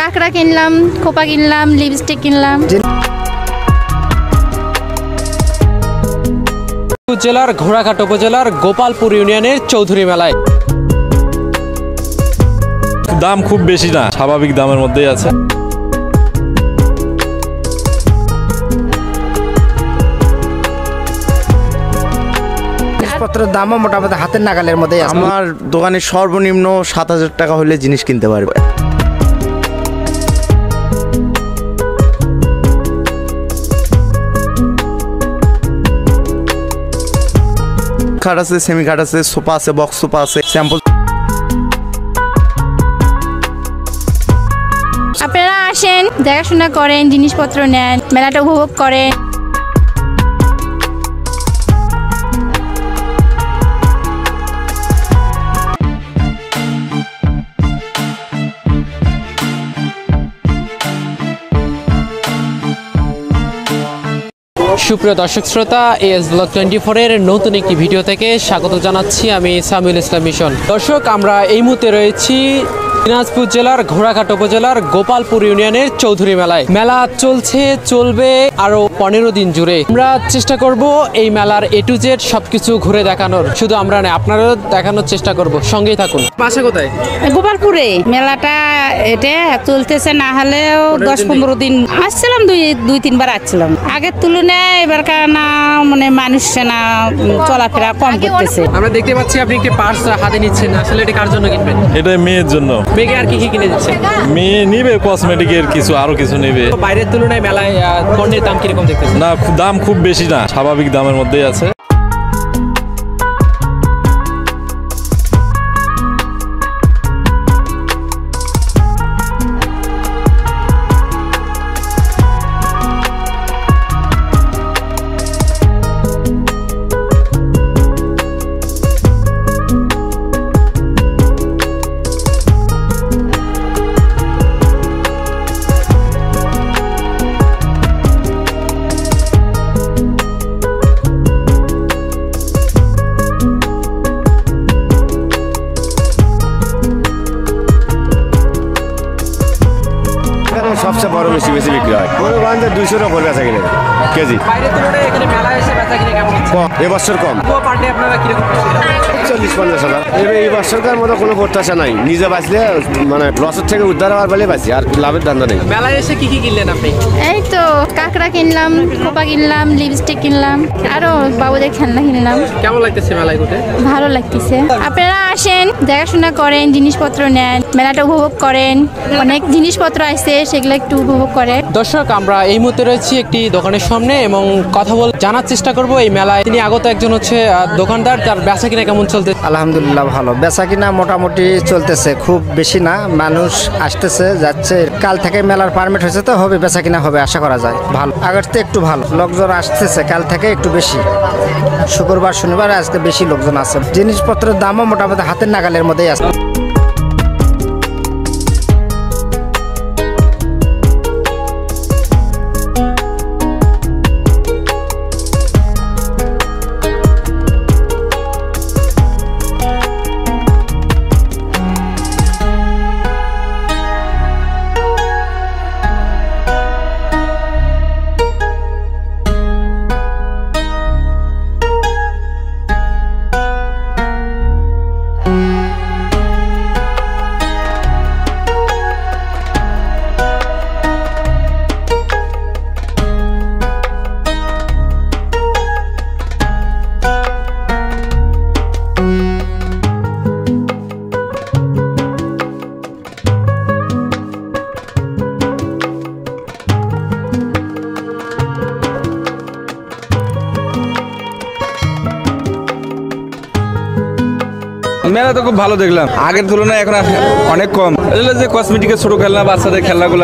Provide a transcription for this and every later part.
কাঁকড়া কিনলাম, খোপা কিনলাম, লিপস্টিক কিনলাম। জেলার ঘোড়াঘাট উপজেলার গোপালপুর ইউনিয়নের চৌধুরী মেলায় দাম খুব বেশি না, স্বাভাবিক দামের মধ্যেই আছে। জিনিসপত্রের দামও মোটামুটি হাতের নাগালের মধ্যে। আমার দোকানে সর্বনিম্ন 7,000 টাকা হলে জিনিস কিনতে পারবে। খাট আছে, সেমি খাট আছে, সোফা আছে, বক্স সোফা আছে, স্যাম্পল। আপনারা আসেন, দেখাশোনা করেন, জিনিসপত্র নেন, মেলাটা উপভোগ করেন। সুপ্রিয় দর্শক শ্রোতা, এস ব্লগ 24 এর নতুন একটি ভিডিও থেকে স্বাগত জানাচ্ছি আমি সামিউল ইসলাম মিশন। দর্শক, আমরা এই মুহূর্তে রয়েছি দিনাজপুর জেলার ঘোড়াঘাট উপজেলার গোপালপুর ইউনিয়নের চৌধুরী মেলায়। মেলা চলবে আরো 15 দিন জুড়ে। আমরা চেষ্টা করব এই মেলার A to Z সবকিছু ঘুরে দেখানোর। শুধু আমরা না, আপনারাও দেখানোর চেষ্টা করব। সঙ্গেই থাকুন। বাসা কোথায়? গোপালপুরে। মেলাটা এটা চলতেছে, না হলেও 10-15 দিন আসছিলাম, দুই তিনবার আসছিলাম। আগের তুলনায় এবার না মানে মানুষ না চলাফেরা কম করতেছে। আমরা দেখতে পাচ্ছি আপনি একটি পার্স হাতে নিচ্ছেন, আসলে এটা কার জন্য কিনবেন? এটা মেয়ের জন্য। মেয়েকে আর কি কি কিনে দিচ্ছেন? মেয়ে নিবে কসমেটিকের কিছু, আরো কিছু নেবে। বাইরের তুলনায় মেলায় পণ্যের দাম কিরকম দেখতেছেন? না, দাম খুব বেশি না, স্বাভাবিক দামের মধ্যেই আছে। সবচেয়ে বড় বেশি বিক্রি হয়, 200 টাকা বেচা কিনে কেজি। এবছর কম, 40-50 হাজার। এই বছরকার মতো কোনো প্রত্যাশা নাই। নিজে বাঁচলে মানে লসের থেকে উদ্ধার হওয়ার বলে বাঁচি, আর লাভের ধান্দা নেই। মেলায় এসে কি কি কিনলেন আপনি? এই তো কাঁকড়া কিনলাম, খোপা কিনলাম, লিপস্টিক কিনলাম, আরো বাবুদের খেলনা কিনলাম। কেমন লাগতেছে মেলায় ঘুরে? ভালো লাগতেছে। আপনারা আসেন, দেখাশোনা করেন, জিনিসপত্র নেন, মেলাটা উপভোগ করেন। অনেক জিনিসপত্র আছে, সেগুলো একটু উপভোগ করেন। দর্শক, আমরা এই মুহূর্তে রয়েছি একটি দোকানের সামনে এবং কথা বলে জানার চেষ্টা করব এই মেলায় তিনি আগত একজন হচ্ছে দোকানদার, তার বেচা কিনা কেমন চলছে? আলহামদুলিল্লাহ ভালো বেচা কিনা মোটামুটি চলতেছে, খুব বেশি না। মানুষ আসতেছে যাচ্ছে। কাল থেকে মেলার পারমিট হয়েছে, তো হবে বেচা কিনা হবে আশা করা যায়। ভালো, আগের থেকে একটু ভালো লোকজন আসতেছে, কাল থেকে একটু বেশি। শুক্রবার শনিবার আজকে বেশি লোকজন আছে। জিনিসপত্রের দামও মোটামুটি হাতের নাগালের মধ্যেই আছে। মেলা তো খুব ভালো দেখলাম, আগের তুলনায় এখন অনেক কম। যে কসমেটিকের ছোট খেলনা, বাচ্চাদের খেলনাগুলো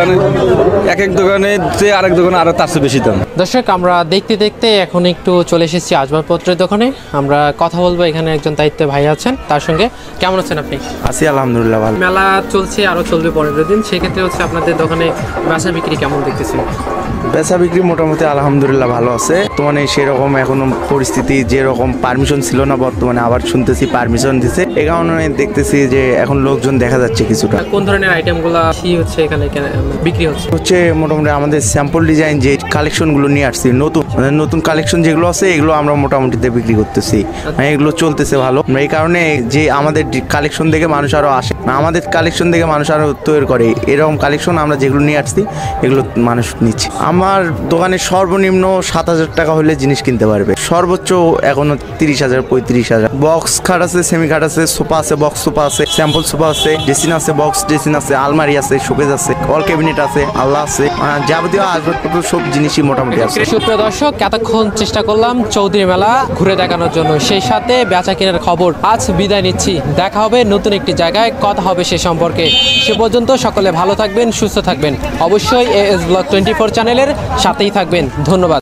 এক এক দোকানে যে আরেক দোকানে আরো তার চেয়ে বেশি দাম। দর্শক, আমরা দেখতে দেখতে এখন একটু চলে এসেছি আসবাবপত্রের দোকানে। আমরা কথা বলবো, এখানে একজন দায়িত্বে ভাই আছেন, তার সঙ্গে। কেমন আছেন আপনি? আছি আলহামদুলিল্লাহ ভালো। মেলা চলছে, আরো চলবে 15 দিন, সেক্ষেত্রে হচ্ছে আপনাদের দোকানে বেচা বিক্রি কেমন দেখতেছেন? বেচা বিক্রি মোটামুটি আলহামদুলিল্লাহ ভালো আছে। বর্তমানে সেরকম এখনো পরিস্থিতি যেরকম পারমিশন ছিল না, বর্তমানে আবার শুনতেছি পারমিশন দিছে। এই কারণে দেখতেছি যে এখন লোকজন দেখা যাচ্ছে কিছুটা। কোন ধরনের আইটেমগুলো কি হচ্ছে এখানে বিক্রি হচ্ছে? মোটামুটি আমাদের স্যাম্পল ডিজাইন যে কালেকশনগুলো নিয়ে আসছি, নতুন কালেকশন যেগুলো আছে এগুলো আমরা মোটামুটিতে বিক্রি করতেছি। এগুলো চলতেছে ভালো। এই কারণে যে আমাদের কালেকশন দেখে মানুষ আরো আসে, আমাদের কালেকশন দেখে মানুষ আরো তৈরি করে। এরকম কালেকশন আমরা যেগুলো নিয়ে আসছি এগুলো মানুষ নিচ্ছে। আমার দোকানে সর্বনিম্ন 7,000 টাকা হলে জিনিস কিনতে পারবে, সর্বোচ্চ এখনো 30,000 35,000। বক্স খাট আছে, সেমি খাট আছে, সোফা আছে, বক্স সোফা আছে, স্যাম্পল সোফা আছে, ড্রেসিং আছে, বক্স ড্রেসিং আছে, আলমারি আছে, শোকেস আছে, অল ক্যাবিনেট আছে, আল্লাহ আছে, যাবতীয় আসবাবপত্র সব জিনিসই মোটামুটি আছে। সুপ্রিয় দর্শক, এতক্ষণ চেষ্টা করলাম চৌধুরী মেলা ঘুরে দেখানোর জন্য, সেই সাথে বেচা কেনার খবর। আজ বিদায় নিচ্ছি, দেখা হবে নতুন একটি জায়গায়, কথা হবে সে সম্পর্কে। সে পর্যন্ত সকলে ভালো থাকবেন, সুস্থ থাকবেন। অবশ্যই AS Vlog 24 চ্যানেলের সাথেই থাকবেন। ধন্যবাদ।